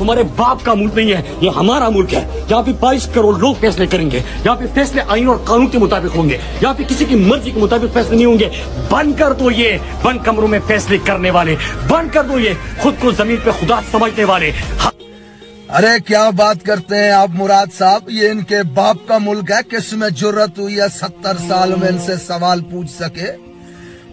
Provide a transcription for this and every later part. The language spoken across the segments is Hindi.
तुम्हारे बाप का मुल्क नहीं है, ये हमारा मुल्क है। यहाँ पे 22 करोड़ लोग फैसले करेंगे। यहाँ पे फैसले आईन और कानून के मुताबिक होंगे। यहाँ पे किसी की मर्जी के मुताबिक फैसले नहीं होंगे। बंद कर दो ये बंद कमरों में फैसले करने वाले, बंद कर दो ये खुद को जमीन पे खुदा समझने वाले। अरे क्या बात करते हैं आप मुराद साहब, ये इनके बाप का मुल्क है, किसमें जुर्रत हुई है 70 साल में इनसे सवाल पूछ सके।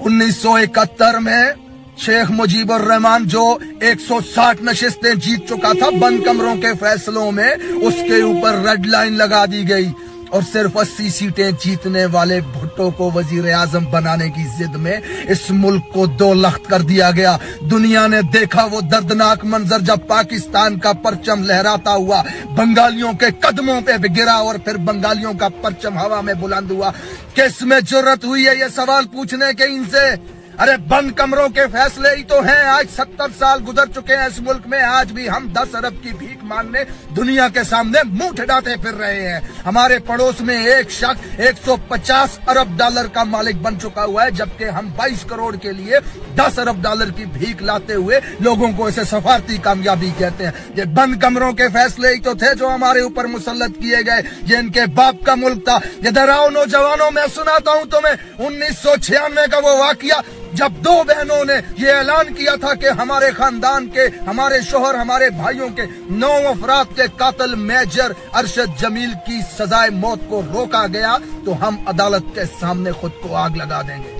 1971 में शेख मुजीबुर रहमान जो 160 नशिस्तें जीत चुका था बंद कमरों के फैसलों में, उसके ऊपर रेड लाइन लगा दी गई और सिर्फ 80 सीटें जीतने वाले भुट्टो को वजीर आजम बनाने की जिद में इस मुल्क को 2 लख्त कर दिया गया। दुनिया ने देखा वो दर्दनाक मंजर जब पाकिस्तान का परचम लहराता हुआ बंगालियों के कदमों पे गिरा और फिर बंगालियों का परचम हवा में बुलंद हुआ। किस में जुर्रत हुई है ये सवाल पूछने के इनसे? अरे बंद कमरों के फैसले ही तो हैं। आज 70 साल गुजर चुके हैं इस मुल्क में, आज भी हम 10 अरब की भीख मांगने दुनिया के सामने मुंह ठिठाते फिर रहे हैं। हमारे पड़ोस में एक शख्स 150 अरब डॉलर का मालिक बन चुका हुआ है, जबकि हम 22 करोड़ के लिए 10 अरब डॉलर की भीख लाते हुए लोगों को इसे सफारती कामयाबी कहते हैं। ये बंद कमरों के फैसले ही तो थे जो हमारे ऊपर मुसल्लत किए गए। ये इनके बाप का मुल्क था। इधर आओ नौजवानों, मैं सुनाता हूं तुम्हें 1996 का वो वाकया जब 2 बहनों ने ये ऐलान किया था कि हमारे खानदान के, हमारे शोहर, हमारे भाइयों के 9 अफराद के कातिल मेजर अरशद जमील की सजाए मौत को रोका गया तो हम अदालत के सामने खुद को आग लगा देंगे।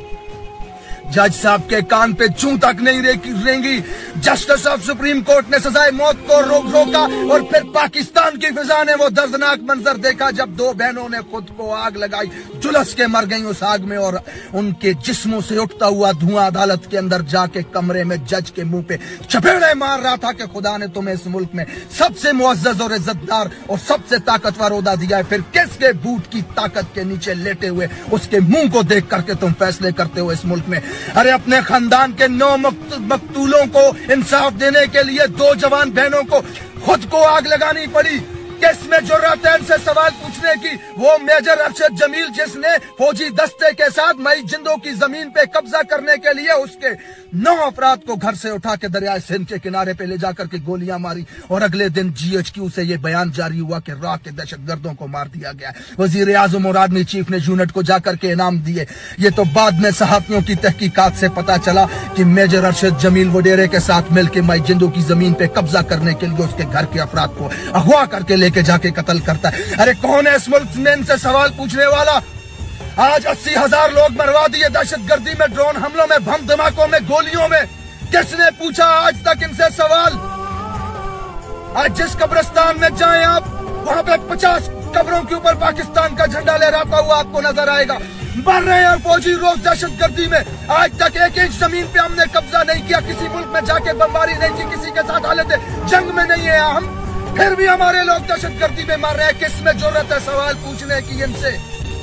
जज साहब के कान पे चूं तक नहीं रेंगी। जस्टिस ऑफ सुप्रीम कोर्ट ने सजाए मौत को रोका और फिर पाकिस्तान की फिजा ने वो दर्दनाक मंजर देखा जब 2 बहनों ने खुद को आग लगाई, झुलस के मर गई उस आग में और उनके जिस्मों से उठता हुआ धुआं अदालत के अंदर जाके कमरे में जज के मुंह पे चपेड़े मार रहा था कि खुदा ने तुम्हें इस मुल्क में सबसे मुअज्जज और इज्जतदार और सबसे ताकतवर ओहदा दिया है, फिर किसके बूट की ताकत के नीचे लेटे हुए उसके मुंह को देख करके तुम फैसले करते हो इस मुल्क में। अरे अपने खानदान के 9 मकतूलों को इंसाफ देने के लिए 2 जवान बहनों को खुद को आग लगानी पड़ी। किस में जुर्रत है इनसे सवाल पूछने की? वो मेजर अरशद जमील जिसने फौजी दस्ते के साथ मई जिंदों की जमीन पे कब्जा करने के लिए उसके 9 अफराद को घर से उठा के दरिया सिंध के किनारे पे ले जाकर के गोलियां मारी और अगले दिन GHQ से ये बयान जारी हुआ कि राह के दहशतगर्दों को मार दिया गया। वजीर आजम और आर्मी चीफ ने यूनिट को जाकर के इनाम दिए। ये तो बाद में सहाफियों की तहकीकात से पता चला कि मेजर अरशद जमील वडेरे के साथ मिलकर मई जिंदों की जमीन पे कब्जा करने के लिए उसके घर के अफराद को अगवा करके के जाके कत्ल करता है। अरे कौन है इस मुल्क में इनसे सवाल पूछने वाला? आज 80,000 लोग मरवा दिए दहशतगर्दी में, ड्रोन हमलों में, बम धमाकों में, गोलियों में। किसने पूछा आज तक इनसे सवाल? आज जिस कब्रिस्तान में जाएं आप, वहां पे 50 कब्रों के ऊपर पाकिस्तान का झंडा लहराता हुआ आपको नजर आएगा। मर रहे हैं फौजी रोज दहशतगर्दी में। आज तक एक इंच जमीन पे हमने कब्जा नहीं किया, किसी मुल्क में जाके बमबारी नहीं की, किसी के साथ हालत जंग में नहीं है हम, फिर भी हमारे लोग दहशतगर्दी में मर रहे हैं। किस में जरूरत है सवाल पूछने की इनसे?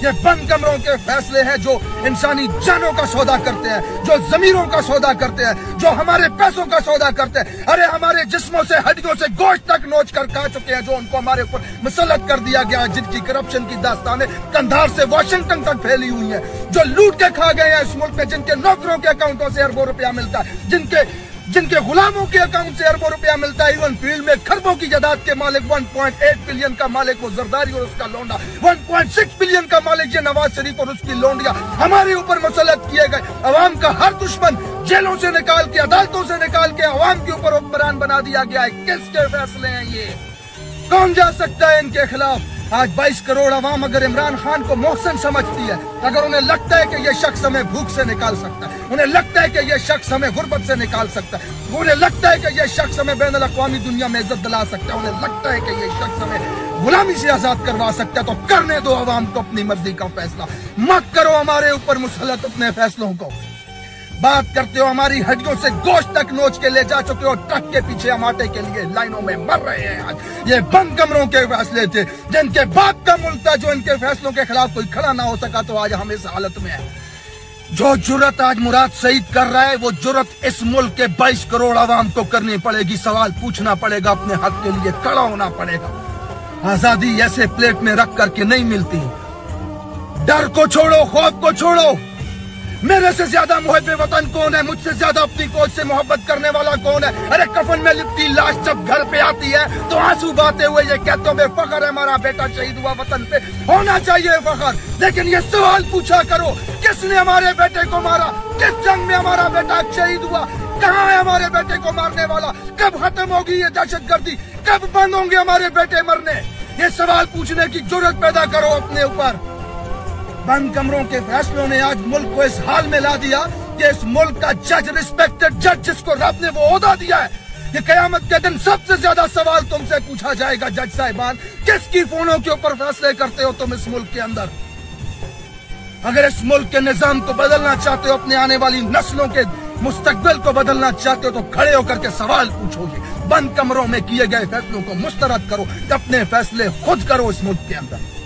ये बंद कमरों के फैसले हैं जो इंसानी जानों का सौदा करते हैं, जो जमीरों का सौदा करते हैं, जो हमारे पैसों का सौदा करते हैं। अरे हमारे जिस्मों से, हड्डियों से गोश्त तक नोच कर खा चुके हैं, जो उनको हमारे ऊपर मुसल्लत कर दिया गया, जिनकी करप्शन की दास्तानें कंधार से वाशिंगटन तक फैली हुई हैं, जो लूट के खा गए हैं इस मुल्क में, जिनके नौकरों के अकाउंटों से अरबों रुपया मिलता है, जिनके गुलामों के अकाउंट से अरबों रुपया मिलता है। इवन फील्ड में खरबों की जायदाद के मालिक, 1.8 बिलियन का मालिक वो जरदारी और उसका लोंडा, 1.6 बिलियन का मालिक ये नवाज शरीफ और उसकी लोंडिया हमारे ऊपर मुसल्लत किए गए। अवाम का हर दुश्मन जेलों से निकाल के, अदालतों से निकाल के अवाम के ऊपर हुक्मरान बना दिया गया है। किसके फैसले हैं ये? कौन जा सकता है इनके खिलाफ? आज 22 करोड़ अवाम अगर इमरान खान को मोहसिन समझती है, अगर उन्हें लगता है कि यह शख्स हमें भूख से निकाल सकता है, उन्हें लगता है कि यह शख्स हमें गुर्बत से निकाल सकता है, उन्हें लगता है कि यह शख्स हमें बैनुल अक़वामी दुनिया में इज्जत दिला सकता है, उन्हें लगता है कि यह शख्स हमें गुलामी से आजाद करवा सकता है, तो करने दो अवाम को अपनी मर्जी का फैसला। मत करो हमारे ऊपर मुसल्लत अपने फैसलों को। बात करते हो हमारी हड्डियों से गोश्त तक नोच के ले जा चुके हो, ट्रक के पीछे हम आटे के लिए लाइनों में मर रहे हैं। आज ये बंद कमरों के फैसले थे, जिनके बाप का मुल्क था, जो इनके फैसलों के खिलाफ कोई खड़ा ना हो सका, तो आज हम इस हालत में हैं। जो जुर्रत आज मुराद सईद कर रहा है, वो जुर्रत इस मुल्क के 22 करोड़ आवाम को करनी पड़ेगी। सवाल पूछना पड़ेगा, अपने हक के लिए खड़ा होना पड़ेगा। आजादी ऐसे प्लेट में रख करके नहीं मिलती। डर को छोड़ो, खौफ को छोड़ो, मेरे से ज्यादा मुहब्बे वतन कौन है? मुझसे ज्यादा अपनी कोच से मोहब्बत करने वाला कौन है? अरे कफन में लिपटी लाश जब घर पे आती है तो आंसू बहाते हुए ये कहते हैं फखर है हमारा बेटा शहीद हुआ, वतन पे होना चाहिए फखर। लेकिन ये सवाल पूछा करो, किसने हमारे बेटे को मारा? किस जंग में हमारा बेटा शहीद हुआ? कहाँ है हमारे बेटे को मारने वाला? कब खत्म होगी ये दहशतगर्दी? कब बंद होंगे हमारे बेटे मरने? ये सवाल पूछने की जरूरत पैदा करो अपने ऊपर। बंद कमरों के फैसलों ने आज मुल्क को इस हाल में ला दिया कि इस मुल्क का जज, रिस्पेक्टेड जज जिसको रब ने वो ओहदा दिया है, ये कयामत के दिन सबसे ज्यादा सवाल तुमसे पूछा जाएगा। जज साहिबान, किसकी फोनों के ऊपर फैसले करते हो तुम इस मुल्क के अंदर? अगर इस मुल्क के निजाम को बदलना चाहते हो, अपने आने वाली नस्लों के मुस्तकबिल को बदलना चाहते हो, तो खड़े होकर के सवाल पूछोगे। बंद कमरों में किए गए फैसलों को मुस्तरद करो, अपने फैसले खुद करो इस मुल्क के अंदर।